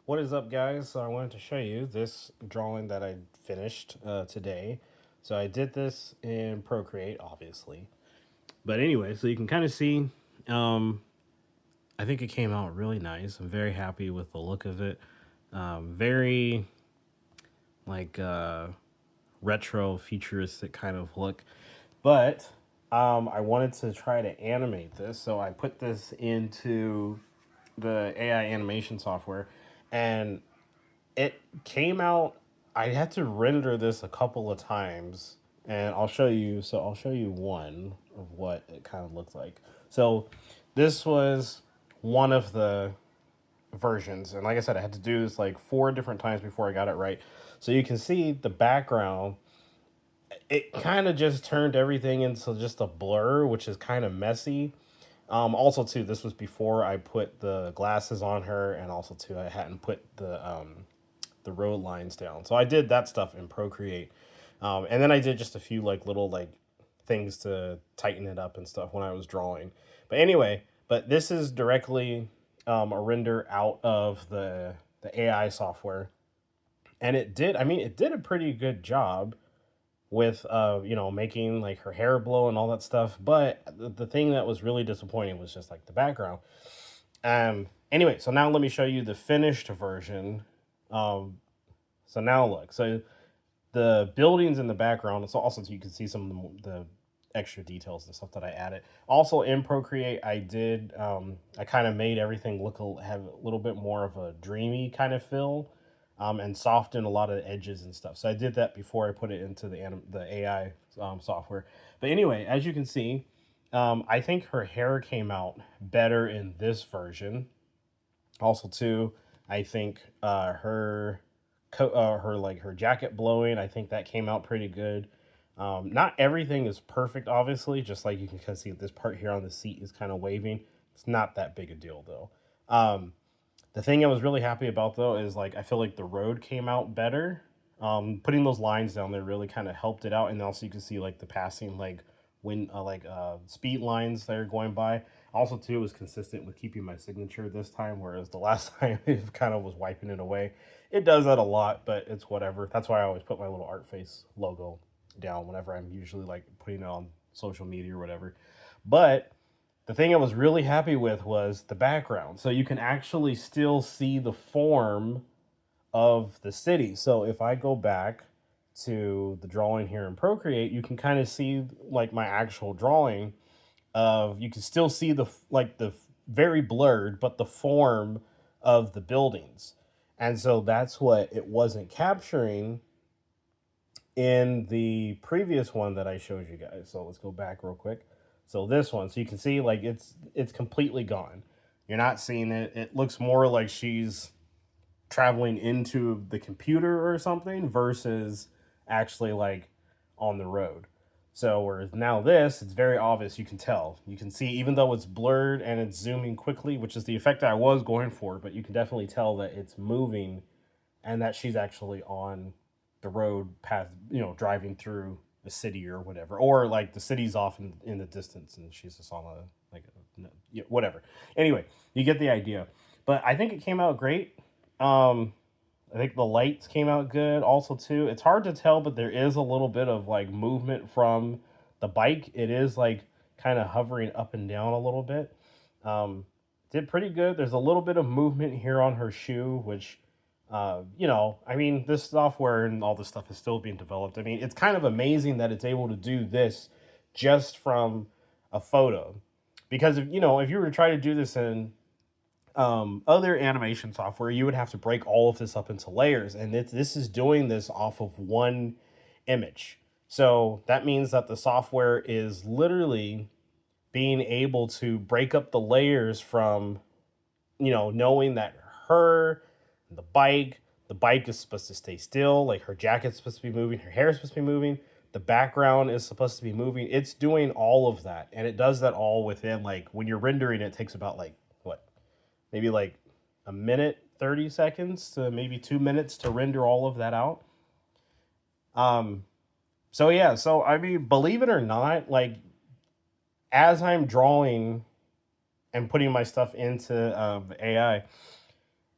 What is up, guys? So I wanted to show you this drawing that I finished today. So I did this in Procreate, obviously. But anyway, so you can kind of see, um, I think it came out really nice. I'm very happy with the look of it. Very like retro futuristic kind of look. But I wanted to try to animate this. So I put this into the AI animation software and it came out. I had to render this a couple of times, and I'll show you. So I'll show you one of what it kind of looked like. So this was one of the versions, and like I said, I had to do this like four different times before I got it right. So you can see the background. It kind of just turned everything into just a blur, which is kind of messy. Also, too, this was before I put the glasses on her, and also too, I hadn't put the road lines down. So I did that stuff in Procreate, and then I did just a few like little like things to tighten it up and stuff when I was drawing. But anyway, but this is directly a render out of the AI software, and it did. I mean, it did a pretty good job with making like her hair blow and all that stuff. But the thing that was really disappointing was just like the background. Anyway, so now let me show you the finished version. Um, so now look, so the buildings in the background. So also so you can see some of the extra details and stuff that I added. Also in Procreate, I did I kind of made everything have a little bit more of a dreamy kind of feel, and soften a lot of the edges and stuff. So I did that before I put it into the AI software. But anyway, as you can see, I think her hair came out better in this version. Also, too, I think her jacket blowing. I think that came out pretty good. Not everything is perfect, obviously. Just like you can kind of see this part here on the seat is kind of waving. It's not that big a deal though. The thing I was really happy about though is like I feel like the road came out better. Putting those lines down there really kind of helped it out, and also you can see like the passing speed lines that are going by. Also, too, it was consistent with keeping my signature this time, whereas the last time it kind of was wiping it away. It does that a lot, but it's whatever. That's why I always put my little art face logo down whenever I'm usually like putting it on social media or whatever. But the thing I was really happy with was the background. So you can actually still see the form of the city. So if I go back to the drawing here in Procreate, you can kind of see like my actual drawing of you can still see the very blurred, but the form of the buildings. And so that's what it wasn't capturing in the previous one that I showed you guys. So let's go back real quick. So this one, so you can see like it's completely gone. You're not seeing it. It looks more like she's traveling into the computer or something versus actually like on the road. So whereas now this, it's very obvious. You can tell. You can see even though it's blurred and it's zooming quickly, which is the effect I was going for, but you can definitely tell that it's moving and that she's actually on the road past, driving through the city or whatever, or like the city's off in the distance and she's just on whatever. Anyway, you get the idea. But I think it came out great. Um, I think the lights came out good. Also, too, it's hard to tell, but there is a little bit of like movement from the bike. It is like kind of hovering up and down a little bit. Um, did pretty good. There's a little bit of movement here on her shoe, which, I mean, this software and all this stuff is still being developed. I mean, it's kind of amazing that it's able to do this just from a photo. Because if you were to try to do this in other animation software, you would have to break all of this up into layers, and this is doing this off of one image. So that means that the software is literally being able to break up the layers from, knowing that the bike, the bike is supposed to stay still, like her jacket's supposed to be moving, her hair is supposed to be moving, the background is supposed to be moving. It's doing all of that, and it does that all within like when you're rendering it takes about like what maybe like a minute 30 seconds to maybe 2 minutes to render all of that out. um so yeah, so I mean, believe it or not, like as I'm drawing and putting my stuff into AI,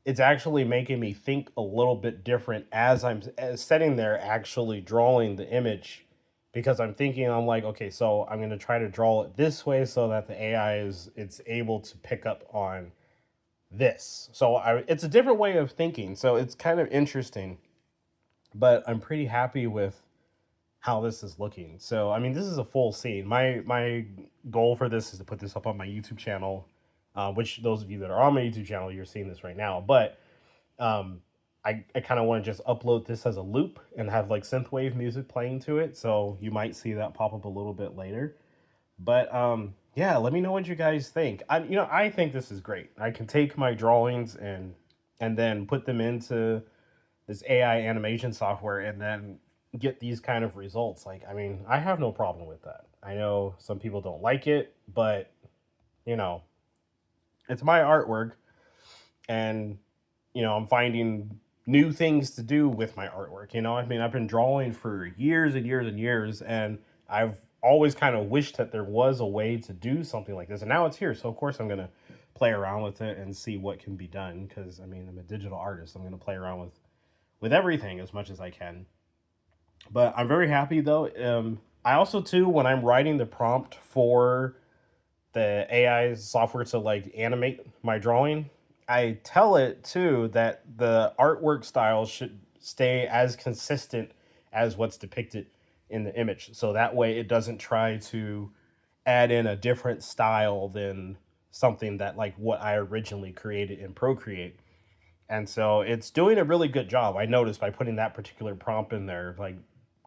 it's actually making me think a little bit different as I'm sitting there actually drawing the image, because I'm thinking, I'm like, okay, so I'm going to try to draw it this way so that the AI is it's able to pick up on this. So it's a different way of thinking. So it's kind of interesting, but I'm pretty happy with how this is looking. So I mean, this is a full scene. My goal for this is to put this up on my YouTube channel, which those of you that are on my YouTube channel, you're seeing this right now. But um, I kind of want to just upload this as a loop and have like synthwave music playing to it. So you might see that pop up a little bit later. But yeah, let me know what you guys think. I think this is great. I can take my drawings and then put them into this AI animation software and then get these kind of results. Like, I mean, I have no problem with that. I know some people don't like it, but you know, it's my artwork, and I'm finding new things to do with my artwork. I mean, I've been drawing for years and years and years, and I've always kind of wished that there was a way to do something like this, and now it's here. So of course I'm gonna play around with it and see what can be done, because I mean, I'm a digital artist. I'm gonna play around with everything as much as I can. But I'm very happy though. I also too, when I'm writing the prompt for the AI software to like animate my drawing, I tell it too that the artwork style should stay as consistent as what's depicted in the image. So that way it doesn't try to add in a different style than something that like what I originally created in Procreate. And so it's doing a really good job. I noticed by putting that particular prompt in there, like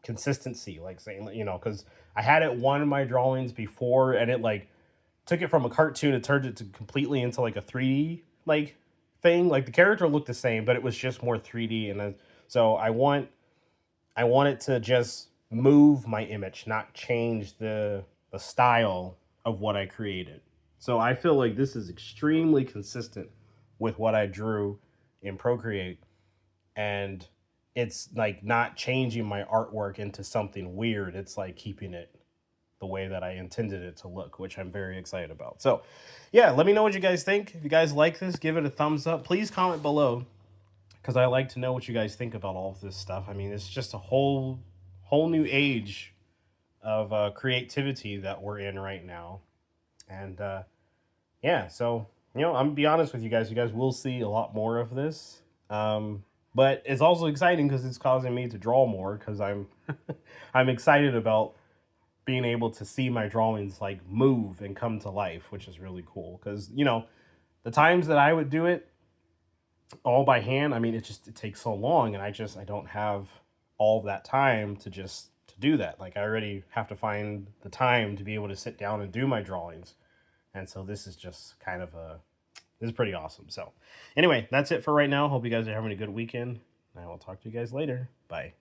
consistency, like saying, because I had it one of my drawings before, and it like took it from a cartoon and turned it to completely into like a 3D like thing. Like the character looked the same, but it was just more 3D. And then so I want it to just move my image, not change the style of what I created. So I feel like this is extremely consistent with what I drew in Procreate, and it's like not changing my artwork into something weird. It's like keeping it the way that I intended it to look, which I'm very excited about. So, yeah, let me know what you guys think. If you guys like this, give it a thumbs up. Please comment below, because I like to know what you guys think about all of this stuff. I mean, it's just a whole new age of creativity that we're in right now, and yeah. So I'm gonna be honest with you guys. You guys will see a lot more of this. But it's also exciting because it's causing me to draw more, because I'm excited about being able to see my drawings like move and come to life, which is really cool. Because the times that I would do it all by hand, I mean, it takes so long, and I don't have all that time to do that. Like, I already have to find the time to be able to sit down and do my drawings, and so this is just kind of this is pretty awesome. So anyway, that's it for right now. Hope you guys are having a good weekend. I will talk to you guys later. Bye.